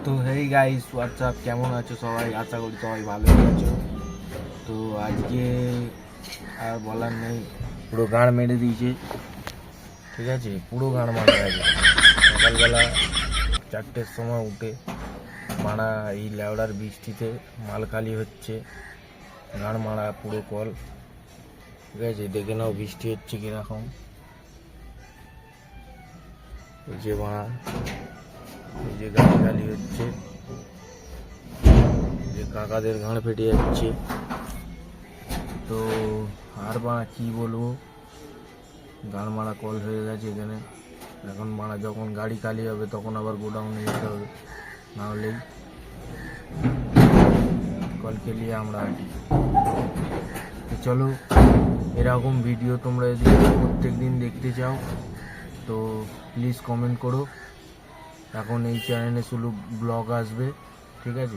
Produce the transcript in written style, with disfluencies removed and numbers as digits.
তো hey guys WhatsApp, কেমন আছো সবাই? আশা করি সবাই ভালো আছো। তো আজকে আর বলার নেই, পুরো গাঁড় মেরে দিয়েছে, ঠিক আছে? পুরো গাঁড় মারা গেছে। সকালবেলা 4টের সময় উঠে মারা এই লেওড়ার বৃষ্টিতে মাল খালি হচ্ছে, গাঁড় মারা পুরো কল, ঠিক আছে? দেখে নাও বৃষ্টি হচ্ছে কীরকম। এই যে মারা, এই যে গাড়ি খালি হচ্ছে, যে কাকাদের ঘাড় ফেটে যাচ্ছে। তো আর মারা কি বলবো, গাড় মারা কল হয়ে গেছে এখানে। এখন মারা যখন গাড়ি খালি হবে তখন আবার গোডাউনে যেতে হবে, না হলেই কল খেলিয়ে আমরা আছি। তো চলো, এরকম ভিডিও তোমরা যদি প্রত্যেক দিন দেখতে চাও তো প্লিজ কমেন্ট করো। এখন এই চ্যানেলে শুধু ব্লগ আসবে, ঠিক আছে?